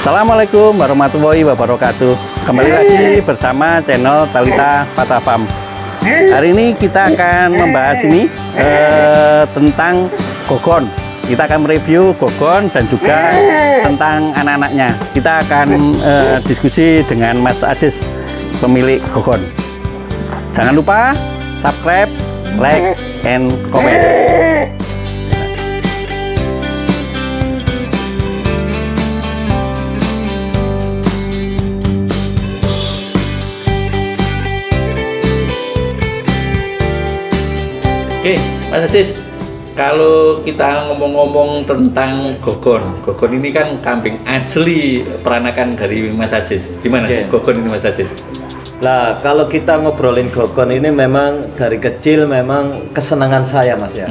Assalamualaikum warahmatullahi wabarakatuh. Kembali lagi bersama channel Talitha Fata Farm. Hari ini kita akan membahas tentang gogon. Kita akan mereview gogon dan juga tentang anak-anaknya. Kita akan diskusi dengan Mas Aziz, pemilik gogon. Jangan lupa subscribe, like, and comment. Oke, Mas Aziz, kalau kita ngomong-ngomong tentang gogon ini kan kambing asli peranakan dari Mas Aziz. Gimana gogon ini, Mas Aziz? Lah, kalau kita ngobrolin gogon ini memang dari kecil memang kesenangan saya, Mas ya.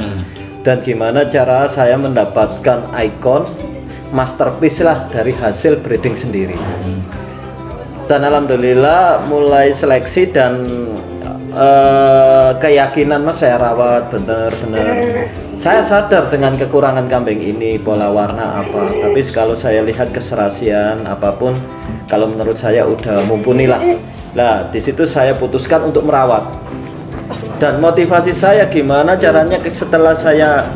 Dan gimana cara saya mendapatkan ikon masterpiece lah dari hasil breeding sendiri. Dan alhamdulillah mulai seleksi dan keyakinan Mas saya rawat benar-benar. Saya sadar dengan kekurangan kambing ini, pola warna apa, tapi kalau saya lihat keserasian apapun, kalau menurut saya udah mumpuni lah. Nah, di situ saya putuskan untuk merawat. Dan motivasi saya gimana caranya setelah saya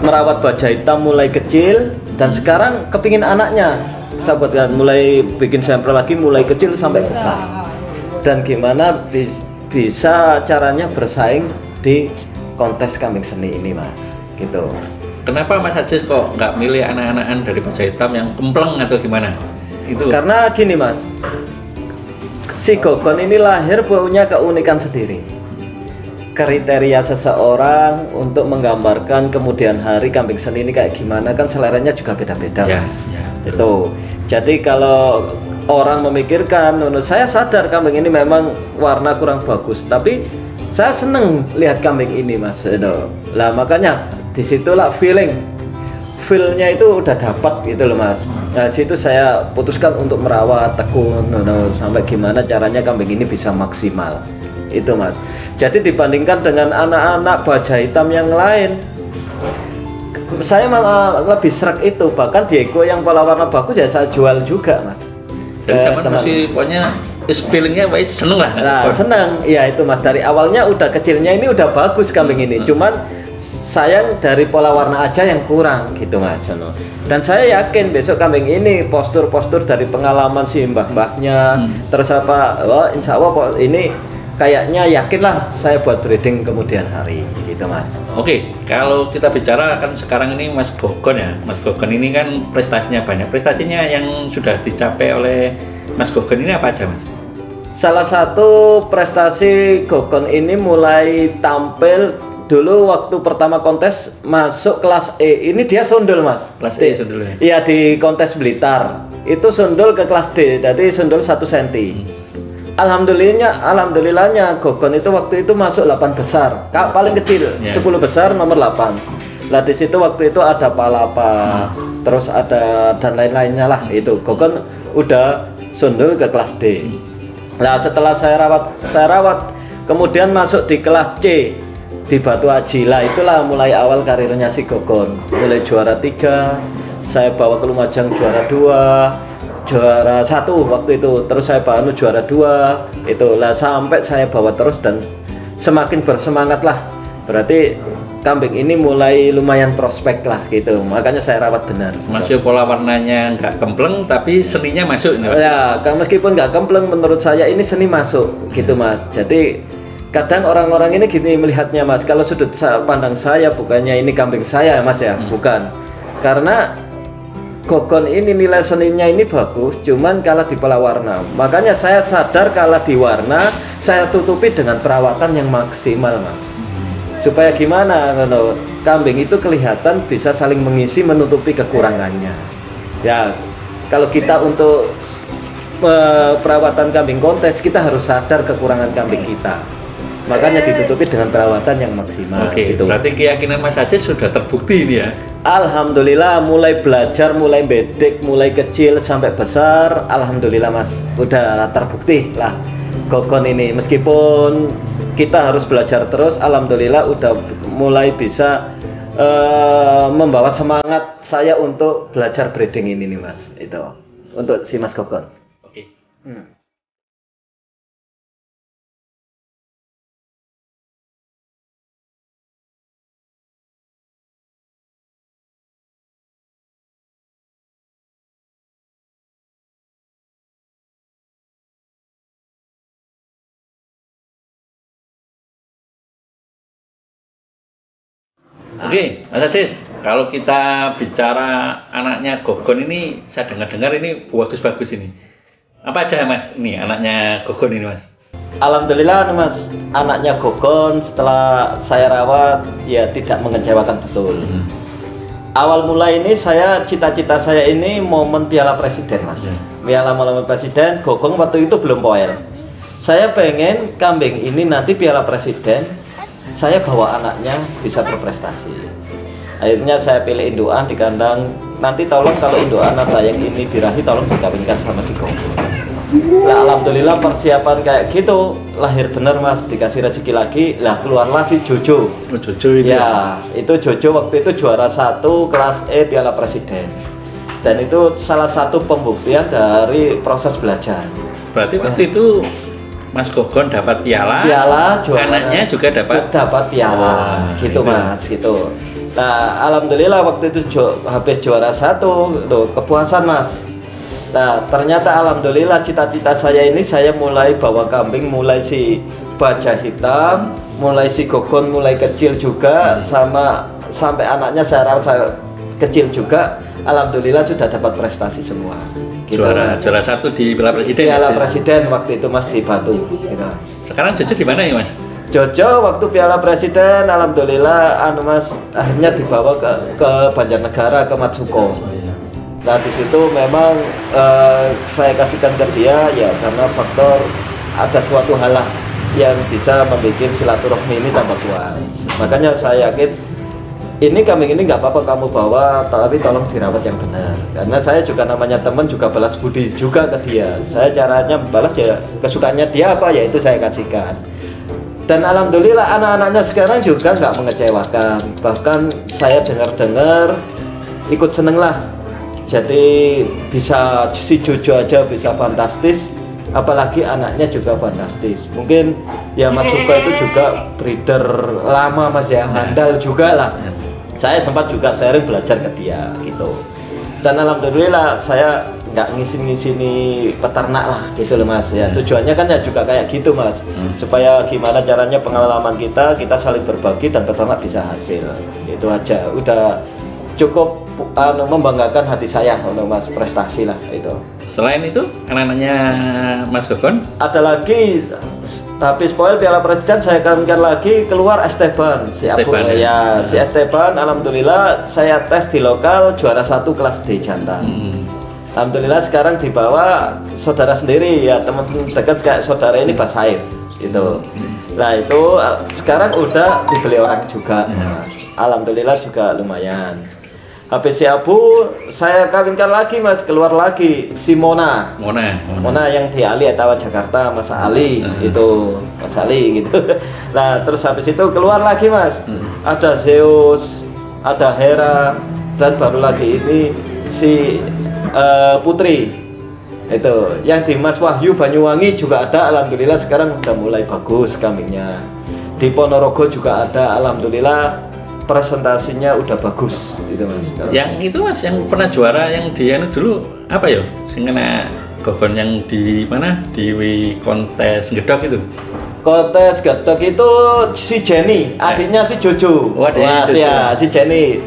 merawat baja hitam mulai kecil dan sekarang kepingin anaknya. Saya buatkan mulai bikin sampel lagi mulai kecil sampai besar. Dan gimana bisa caranya bersaing di kontes kambing seni ini, Mas, gitu. Kenapa Mas Aziz kok nggak milih anak-anakan dari baja hitam yang kempleng atau gimana? Itu karena gini, Mas, si gogon ini lahir punya keunikan sendiri. Kriteria seseorang untuk menggambarkan kemudian hari kambing seni ini kayak gimana kan seleranya juga beda-beda, Mas. Itu. Jadi kalau orang memikirkan, menurut saya sadar kambing ini memang warna kurang bagus, tapi saya seneng lihat kambing ini, Mas. Lah makanya disitulah feelnya itu udah dapat gitu loh, Mas. Nah situ saya putuskan untuk merawat tekun, sampai gimana caranya kambing ini bisa maksimal, itu, Mas. Jadi dibandingkan dengan anak-anak baja hitam yang lain, saya malah lebih serak itu. Bahkan Diego yang pola warna bagus ya saya jual juga, Mas. Dan sama masih pokoknya feelingnya baik, seneng lah. Nah, senang, iya itu, Mas. Dari awalnya udah kecilnya ini udah bagus kambing ini. Cuman sayang dari pola warna aja yang kurang gitu, Mas. Dan saya yakin besok kambing ini postur-postur dari pengalaman si mbah-mbahnya, terus apa, insya Allah ini kayaknya yakinlah saya buat breeding kemudian hari gitu, Mas. Oke, kalau kita bicara kan sekarang ini Mas Gogon ya, Mas Gogon ini kan prestasinya banyak. Prestasinya yang sudah dicapai oleh Mas Gogon ini apa aja, Mas? Salah satu prestasi Gogon ini mulai tampil dulu waktu pertama kontes masuk kelas E. Ini dia sundul, Mas. Kelas E sundul ya? Iya, di kontes Blitar. Itu sundul ke kelas D, jadi sundul 1 cm. Alhamdulillahnya gogon itu waktu itu masuk 8 besar, paling kecil 10 besar nomor 8. Lah di situ waktu itu ada palapa, terus ada dan lain-lainnya lah. Itu gogon udah sundul ke kelas D. Nah setelah saya rawat kemudian masuk di kelas C di Batu Aji. Lah itulah mulai awal karirnya si gogon, mulai juara 3, saya bawa ke Lumajang juara 2, juara 1 waktu itu, terus saya bawa juara 2, itulah sampai saya bawa terus dan semakin bersemangat lah. Berarti kambing ini mulai lumayan prospek lah gitu, makanya saya rawat benar. Masih pola warnanya nggak kempleng tapi seninya masuk. Ya, meskipun nggak kempleng menurut saya ini seni masuk gitu, Mas. Jadi kadang orang-orang ini gini melihatnya, Mas, kalau sudut pandang saya bukannya ini kambing saya, Mas ya, bukan. Karena Gogon ini nilai seninya ini bagus, cuman kalah di pola warna. Makanya saya sadar kalah di warna, saya tutupi dengan perawatan yang maksimal, Mas. Supaya gimana, kalau kambing itu kelihatan bisa saling mengisi, menutupi kekurangannya. Ya, kalau kita untuk perawatan kambing kontes, kita harus sadar kekurangan kambing kita. Makanya ditutupi dengan perawatan yang maksimal. Oke, gitu. berarti keyakinan Mas Ajis sudah terbukti ini ya? Alhamdulillah, mulai belajar, mulai bedek, mulai kecil sampai besar, alhamdulillah Mas, udah terbukti lah Gogon ini. Meskipun kita harus belajar terus, alhamdulillah udah mulai bisa membawa semangat saya untuk belajar breeding ini nih Mas. Itu untuk si Mas Gogon. Oke. Oke, Mas Ajis, kalau kita bicara anaknya Gogon ini, saya dengar-dengar ini bagus-bagus ini. Apa aja Mas, ini anaknya Gogon ini Mas? Alhamdulillah Mas, anaknya Gogon setelah saya rawat ya tidak mengecewakan betul. Awal mulai ini cita-cita saya ini momen Piala Presiden Mas. Piala Presiden, Gogon waktu itu belum poel. Saya pengen kambing ini nanti Piala Presiden, saya bawa anaknya bisa berprestasi. Akhirnya saya pilih induan di kandang. Nanti tolong kalau induan atau yang ini birahi tolong dikawinkan sama si Gogon. Nah, alhamdulillah persiapan kayak gitu lahir bener Mas, dikasih rezeki lagi, lah keluarlah si Jojo. Jojo itu. Ya, itu Jojo waktu itu juara 1 kelas E Piala Presiden. Dan itu salah satu pembuktian dari proses belajar. Berarti waktu itu Mas Gogon dapat piala, juara, anaknya juga dapat piala, gitu Mas, gitu. Nah, alhamdulillah waktu itu habis juara 1, tuh kepuasan Mas. Nah, ternyata alhamdulillah cita-cita saya ini saya mulai bawa kambing, mulai si baja hitam, mulai si Gogon mulai kecil juga, sampai anaknya saya rawat kecil juga. Alhamdulillah sudah dapat prestasi semua. Gitu, juara 1 di Piala Presiden. Piala Presiden waktu itu Mas di Batu. Gitu. Sekarang Jojo di mana ya Mas? Jojo waktu Piala Presiden, alhamdulillah, Mas akhirnya dibawa ke Banjarnegara ke Matsuko. Nah di situ memang saya kasihkan ke dia ya karena faktor ada suatu hal yang bisa membuat silaturahmi ini tambah kuat. Makanya saya yakin ini kambing ini nggak apa-apa kamu bawa, tapi tolong dirawat yang benar. Karena saya juga namanya teman juga balas budi juga ke dia. Saya caranya balas ya kesukaannya dia apa ya itu saya kasihkan. Dan alhamdulillah anak-anaknya sekarang juga nggak mengecewakan. Bahkan saya dengar-dengar ikut seneng lah. Jadi bisa si Jojo aja bisa fantastis, apalagi anaknya juga fantastis. Mungkin ya Matsuko itu juga breeder lama Mas ya, handal juga lah. Saya sempat juga sharing belajar ke dia gitu. Dan alhamdulillah saya nggak ngisini peternak lah gitu loh Mas ya. Tujuannya kan ya juga kayak gitu Mas, supaya gimana caranya pengalaman kita saling berbagi dan peternak bisa hasil. Itu aja udah cukup membanggakan hati saya untuk Mas prestasi lah itu. Selain itu anak-anaknya Mas Gogon ada lagi habis poel Piala Presiden saya kawinkan lagi keluar Esteban si Esteban alhamdulillah saya tes di lokal juara 1 kelas D jantan. Alhamdulillah sekarang dibawa saudara sendiri ya, teman dekat kayak saudara ini Basair itu. Nah itu sekarang udah dibeli orang juga Mas. Alhamdulillah juga lumayan. Habis si Abu saya kawinkan lagi Mas, keluar lagi si Mona yang di Ali Etawa Jakarta Mas Ali itu Mas Ali gitu. Nah terus habis itu keluar lagi Mas, ada Zeus, ada Hera, dan baru lagi ini si Putri itu yang di Mas Wahyu Banyuwangi juga ada. Alhamdulillah sekarang udah mulai bagus kambingnya. Di Ponorogo juga ada, alhamdulillah presentasinya udah bagus gitu Mas. Yang itu Mas yang pernah juara yang di dulu apa ya? Sing kena Gogon yang di mana? Di kontes gedok itu. Kontes gedok itu si Jenny, adiknya si Jojo. Wah, si Jenny.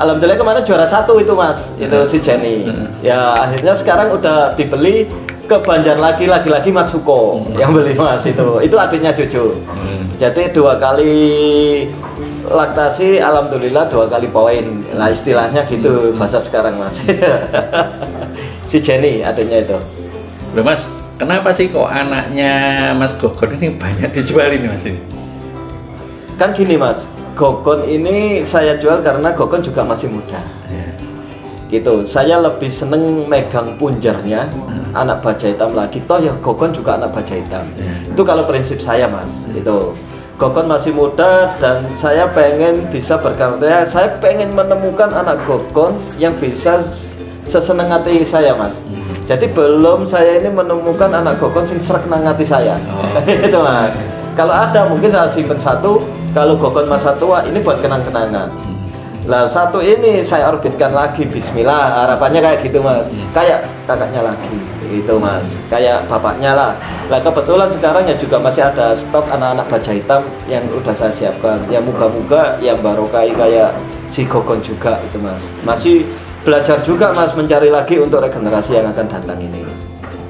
Alhamdulillah kemarin juara 1 itu Mas, itu si Jenny. Ya akhirnya sekarang udah dibeli ke Banjar lagi Matsuko yang beli Mas itu adiknya Jojo. Jadi 2 kali laktasi, alhamdulillah 2 kali poin. Nah istilahnya gitu bahasa sekarang Mas. Si Jenny adiknya itu. Loh Mas, kenapa sih kok anaknya Mas Gogon ini banyak dijual ini Mas ini? Kan gini Mas, Gogon ini saya jual karena Gogon juga masih muda. Gitu, saya lebih seneng megang punjernya anak baja hitam lagi, toh ya Gogon juga anak baja hitam. Itu kalau prinsip saya Mas, itu Gogon masih muda dan saya pengen bisa berkarya, saya pengen menemukan anak Gogon yang bisa seseneng hati saya Mas. Jadi belum saya ini menemukan anak Gogon sing srek nang hati saya. Itu Mas. Kalau ada mungkin saya simpen 1, kalau Gogon masa tua ini buat kenang-kenangan. Lah 1 ini saya orbitkan lagi, bismillah, harapannya kayak gitu Mas. Kayak kakaknya lagi, gitu Mas. Kayak bapaknya lah. Lah kebetulan sekarang ya juga masih ada stok anak-anak baja hitam yang udah saya siapkan. Ya moga-moga yang barokai kayak si Gogon juga itu Mas. Masih belajar juga Mas, mencari lagi untuk regenerasi yang akan datang ini.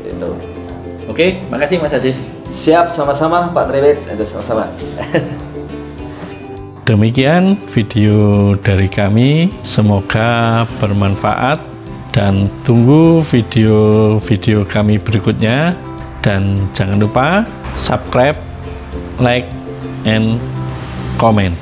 Itu. Oke, makasih Mas Aziz. Siap, sama-sama Pak Triwit. Itu sama-sama. Demikian video dari kami, semoga bermanfaat dan tunggu video-video kami berikutnya, dan jangan lupa subscribe, like, and comment.